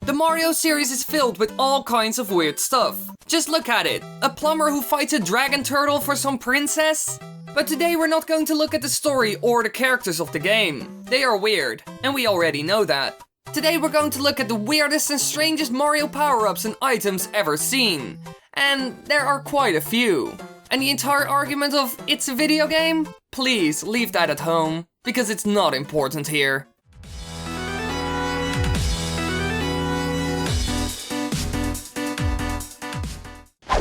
The Mario series is filled with all kinds of weird stuff. Just look at it. A plumber who fights a dragon turtle for some princess? But today we're not going to look at the story or the characters of the game. They are weird, and we already know that. Today we're going to look at the weirdest and strangest Mario power-ups and items ever seen. And there are quite a few. And the entire argument of it's a video game? Please leave that at home, because it's not important here.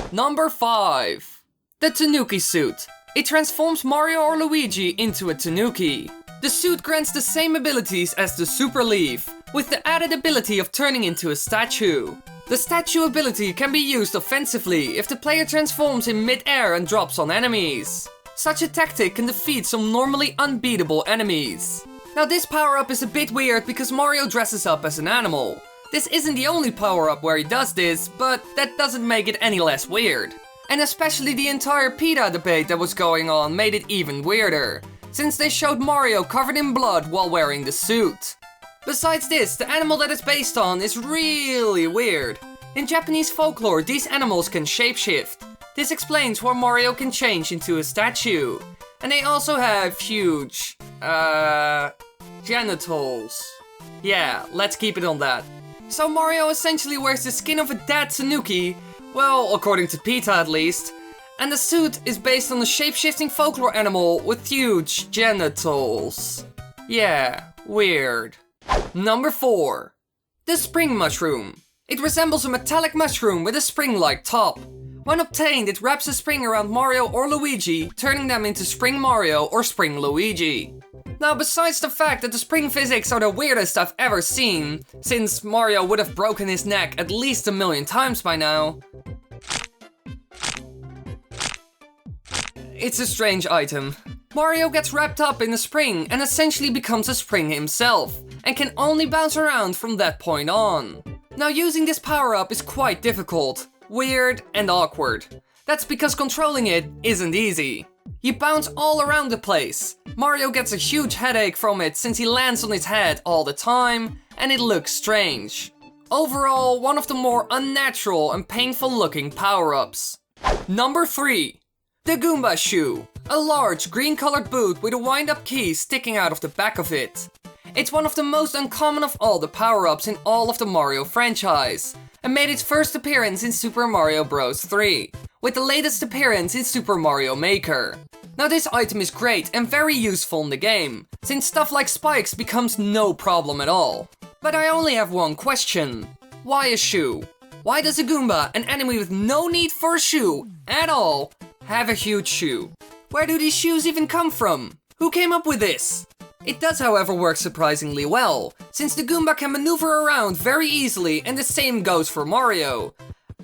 Number 5. The Tanooki Suit. It transforms Mario or Luigi into a Tanooki. The suit grants the same abilities as the Super Leaf, with the added ability of turning into a statue. The statue ability can be used offensively if the player transforms in mid-air and drops on enemies. Such a tactic can defeat some normally unbeatable enemies. Now this power-up is a bit weird because Mario dresses up as an animal. This isn't the only power-up where he does this, but that doesn't make it any less weird. And especially the entire PETA debate that was going on made it even weirder, since they showed Mario covered in blood while wearing the suit. Besides this, the animal that it's based on is really weird. In Japanese folklore, these animals can shapeshift. This explains why Mario can change into a statue. And they also have huge, genitals. Yeah, let's keep it on that. So Mario essentially wears the skin of a dead Tanooki, well, according to PETA at least, and the suit is based on a shape-shifting folklore animal with huge genitals. Yeah, weird. Number 4. The Spring Mushroom. It resembles a metallic mushroom with a spring-like top. When obtained, it wraps a spring around Mario or Luigi, turning them into Spring Mario or Spring Luigi. Now, besides the fact that the spring physics are the weirdest I've ever seen, since Mario would have broken his neck at least 1,000,000 times by now, it's a strange item. Mario gets wrapped up in a spring and essentially becomes a spring himself, and can only bounce around from that point on. Now, using this power-up is quite difficult, weird and awkward. That's because controlling it isn't easy. You bounce all around the place. Mario gets a huge headache from it since he lands on his head all the time, and it looks strange. Overall, one of the more unnatural and painful looking power-ups. Number 3. The Goomba Shoe. A large green colored boot with a wind-up key sticking out of the back of it. It's one of the most uncommon of all the power-ups in all of the Mario franchise, and made its first appearance in Super Mario Bros. 3, with the latest appearance in Super Mario Maker. Now this item is great and very useful in the game, since stuff like spikes becomes no problem at all. But I only have one question. Why a shoe? Why does a Goomba, an enemy with no need for a shoe at all, have a huge shoe? Where do these shoes even come from? Who came up with this? It does, however, work surprisingly well, since the Goomba can maneuver around very easily, and the same goes for Mario.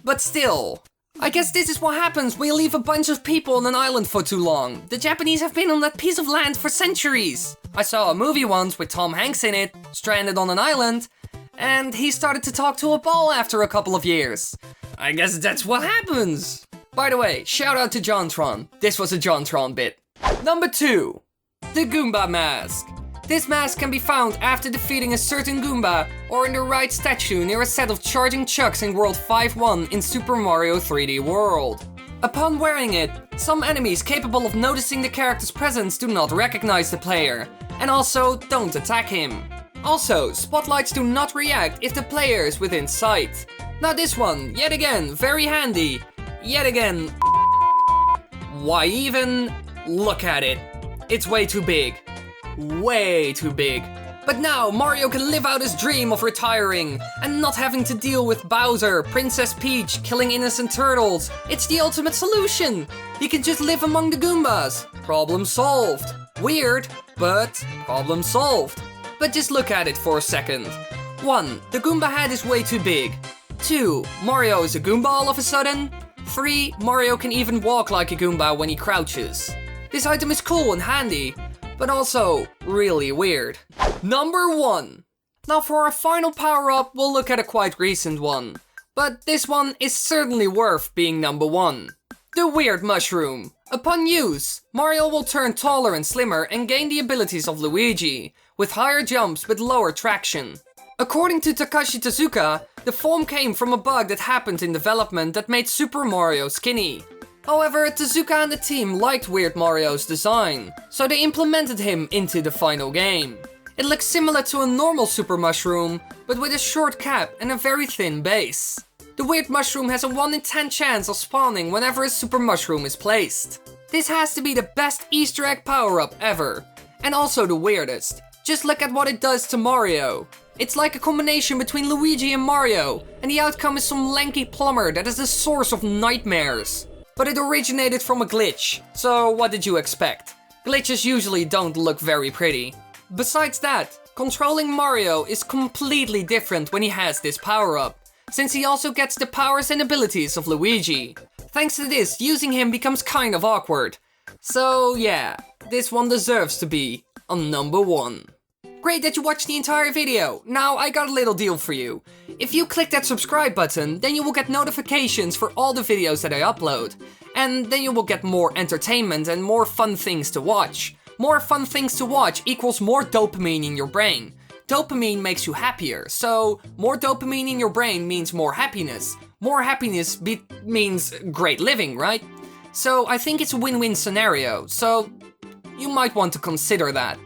But still, I guess this is what happens when you leave a bunch of people on an island for too long. The Japanese have been on that piece of land for centuries. I saw a movie once with Tom Hanks in it, stranded on an island, and he started to talk to a ball after a couple of years. I guess that's what happens. By the way, shout out to JonTron. This was a JonTron bit. Number 2. The Goomba Mask. This mask can be found after defeating a certain Goomba or in the right statue near a set of charging chucks in World 5-1 in Super Mario 3D World. Upon wearing it, some enemies capable of noticing the character's presence do not recognize the player, and also don't attack him. Also, spotlights do not react if the player is within sight. Now this one, yet again, very handy. Yet again, why even? Look at it. It's way too big. Way too big. But now Mario can live out his dream of retiring and not having to deal with Bowser, Princess Peach, killing innocent turtles. It's the ultimate solution. He can just live among the Goombas. Problem solved. Weird, but problem solved. But just look at it for a second. 1. The Goomba head is way too big. 2. Mario is a Goomba all of a sudden. 3. Mario can even walk like a Goomba when he crouches. This item is cool and handy, but also really weird. Number 1. Now for our final power-up, we'll look at a quite recent one. But this one is certainly worth being number 1. The Weird Mushroom. Upon use, Mario will turn taller and slimmer and gain the abilities of Luigi, with higher jumps but lower traction. According to Takashi Tezuka, the form came from a bug that happened in development that made Super Mario skinny. However, Tezuka and the team liked Weird Mario's design, so they implemented him into the final game. It looks similar to a normal Super Mushroom, but with a short cap and a very thin base. The Weird Mushroom has a 1 in 10 chance of spawning whenever a Super Mushroom is placed. This has to be the best Easter egg power-up ever, and also the weirdest. Just look at what it does to Mario. It's like a combination between Luigi and Mario, and the outcome is some lanky plumber that is the source of nightmares. But it originated from a glitch, so what did you expect? Glitches usually don't look very pretty. Besides that, controlling Mario is completely different when he has this power-up, since he also gets the powers and abilities of Luigi. Thanks to this, using him becomes kind of awkward. So yeah, this one deserves to be on number 1. Great that you watched the entire video. Now I got a little deal for you. If you click that subscribe button, then you will get notifications for all the videos that I upload. And then you will get more entertainment and more fun things to watch. More fun things to watch equals more dopamine in your brain. Dopamine makes you happier, so more dopamine in your brain means more happiness. More happiness means great living, right? So I think it's a win-win scenario, so you might want to consider that.